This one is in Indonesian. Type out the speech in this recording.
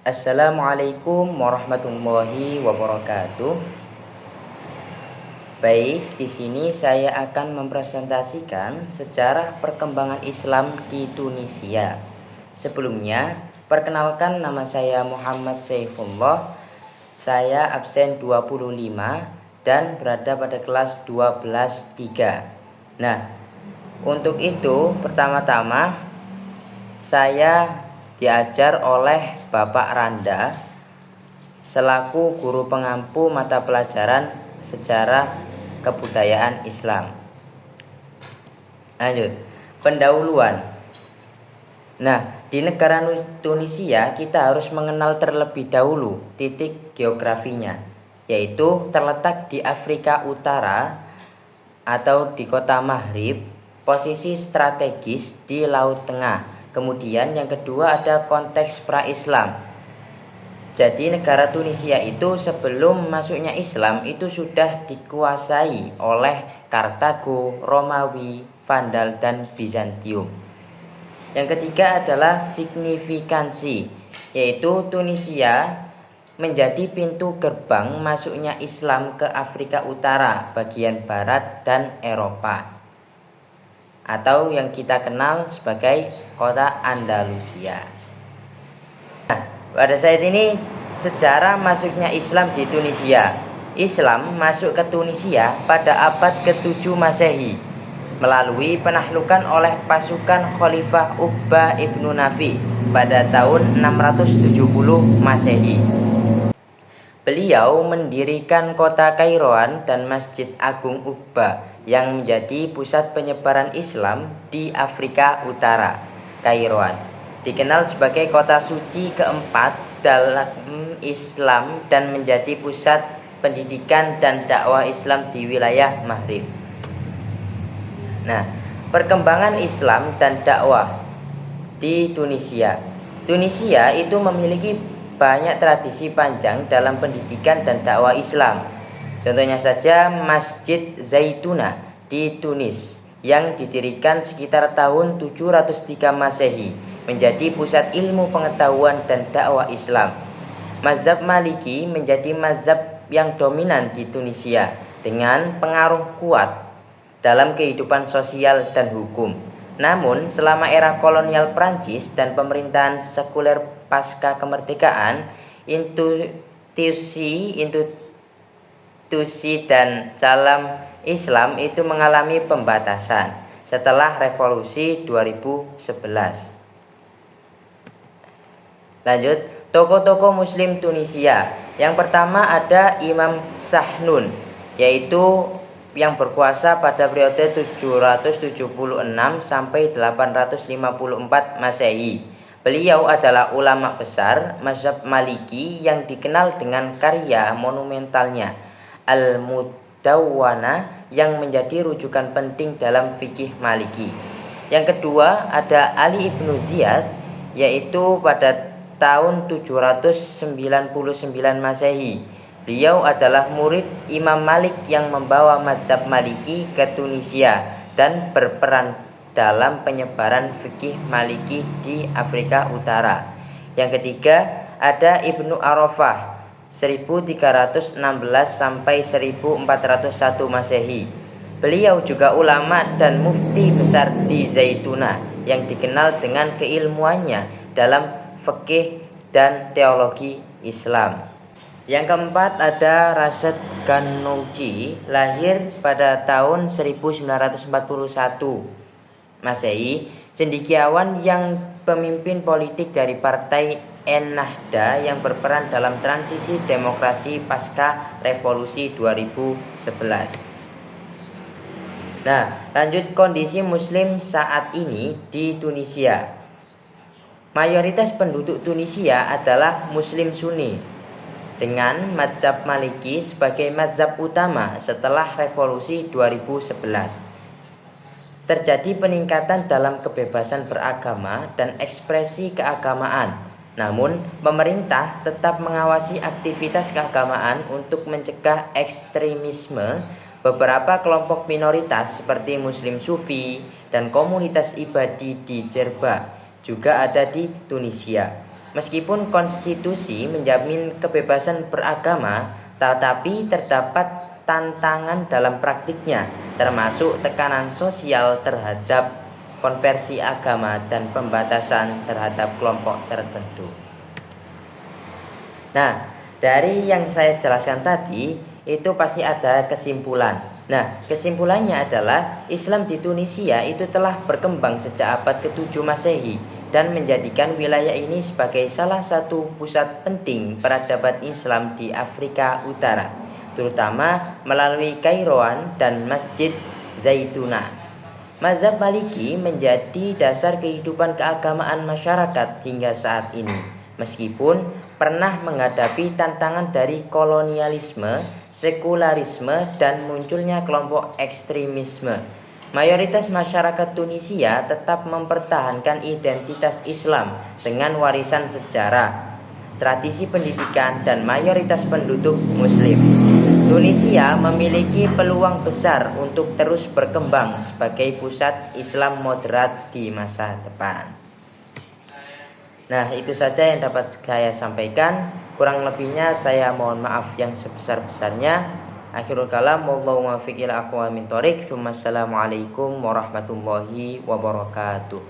Assalamualaikum warahmatullahi wabarakatuh. Baik, di sini saya akan mempresentasikan sejarah perkembangan Islam di Tunisia. Sebelumnya, perkenalkan nama saya Muhammad Saifullah. Saya absen 25 dan berada pada kelas 12-3. Nah, untuk itu pertama-tama saya diajar oleh Bapak Randa selaku guru pengampu mata pelajaran sejarah kebudayaan Islam. Lanjut, pendahuluan. Nah, di negara Tunisia kita harus mengenal terlebih dahulu titik geografinya, yaitu terletak di Afrika Utara atau di kota Maghrib, posisi strategis di Laut Tengah. Kemudian yang kedua ada konteks pra-Islam. Jadi negara Tunisia itu sebelum masuknya Islam itu sudah dikuasai oleh Kartago, Romawi, Vandal, dan Bizantium. Yang ketiga adalah signifikansi, yaitu Tunisia menjadi pintu gerbang masuknya Islam ke Afrika Utara, bagian barat, dan Eropa, atau yang kita kenal sebagai kota Andalusia. Nah, pada saat ini sejarah masuknya Islam di Tunisia. Islam masuk ke Tunisia pada abad ke-7 Masehi melalui penaklukan oleh pasukan Khalifah Uqbah ibnu Nafi pada tahun 670 Masehi. Beliau mendirikan kota Kairoan dan Masjid Agung Uqbah yang menjadi pusat penyebaran Islam di Afrika Utara. Kairoan dikenal sebagai kota suci keempat dalam Islam dan menjadi pusat pendidikan dan dakwah Islam di wilayah Maghrib. Nah, perkembangan Islam dan dakwah di Tunisia. Tunisia itu memiliki banyak tradisi panjang dalam pendidikan dan dakwah Islam. Contohnya saja Masjid Zaitunah di Tunis yang didirikan sekitar tahun 703 Masehi menjadi pusat ilmu pengetahuan dan dakwah Islam. Mazhab Maliki menjadi mazhab yang dominan di Tunisia dengan pengaruh kuat dalam kehidupan sosial dan hukum. Namun selama era kolonial Prancis dan pemerintahan sekuler pasca kemerdekaan, institusi dan salam Islam itu mengalami pembatasan setelah revolusi 2011. Lanjut, tokoh-tokoh Muslim Tunisia. Yang pertama ada Imam Sahnun, yaitu yang berkuasa pada periode 776 sampai 854 Masehi. Beliau adalah ulama besar mazhab Maliki yang dikenal dengan karya monumentalnya Al-Mudawwana yang menjadi rujukan penting dalam fikih Maliki. Yang kedua ada Ali ibnu Ziyad, yaitu pada tahun 799 Masehi. Beliau adalah murid Imam Malik yang membawa mazhab Maliki ke Tunisia dan berperan dalam penyebaran fikih Maliki di Afrika Utara. Yang ketiga ada Ibnu Arafah 1316 sampai 1401 Masehi. Beliau juga ulama dan mufti besar di Zaitunah yang dikenal dengan keilmuannya dalam fikih dan teologi Islam. Yang keempat ada Rashid Ghannouchi, lahir pada tahun 1941 Masehi, cendekiawan yang pemimpin politik dari Partai Ennahda yang berperan dalam transisi demokrasi pasca revolusi 2011. Nah, lanjut kondisi Muslim saat ini di Tunisia. Mayoritas penduduk Tunisia adalah Muslim Sunni dengan mazhab Maliki sebagai mazhab utama setelah revolusi 2011. Terjadi peningkatan dalam kebebasan beragama dan ekspresi keagamaan. Namun, pemerintah tetap mengawasi aktivitas keagamaan untuk mencegah ekstremisme. Beberapa kelompok minoritas seperti Muslim Sufi dan komunitas ibadi di Jerba juga ada di Tunisia. Meskipun konstitusi menjamin kebebasan beragama, tetapi terdapat tantangan dalam praktiknya, termasuk tekanan sosial terhadap konversi agama dan pembatasan terhadap kelompok tertentu. Nah, dari yang saya jelaskan tadi, itu pasti ada kesimpulan. Nah, kesimpulannya adalah Islam di Tunisia itu telah berkembang sejak abad ke-7 Masehi dan menjadikan wilayah ini sebagai salah satu pusat penting peradaban Islam di Afrika Utara, terutama melalui Kairouan dan Masjid Zaituna. Mazhab Maliki menjadi dasar kehidupan keagamaan masyarakat hingga saat ini, meskipun pernah menghadapi tantangan dari kolonialisme, sekularisme, dan munculnya kelompok ekstremisme. Mayoritas masyarakat Tunisia tetap mempertahankan identitas Islam dengan warisan sejarah, tradisi pendidikan, dan mayoritas penduduk Muslim. Tunisia memiliki peluang besar untuk terus berkembang sebagai pusat Islam moderat di masa depan. Nah, itu saja yang dapat saya sampaikan. Kurang lebihnya saya mohon maaf yang sebesar-besarnya. Akhirul kalam, wallahu muwaffiq ila aqwamit thoriq. Assalamualaikum warahmatullahi wabarakatuh.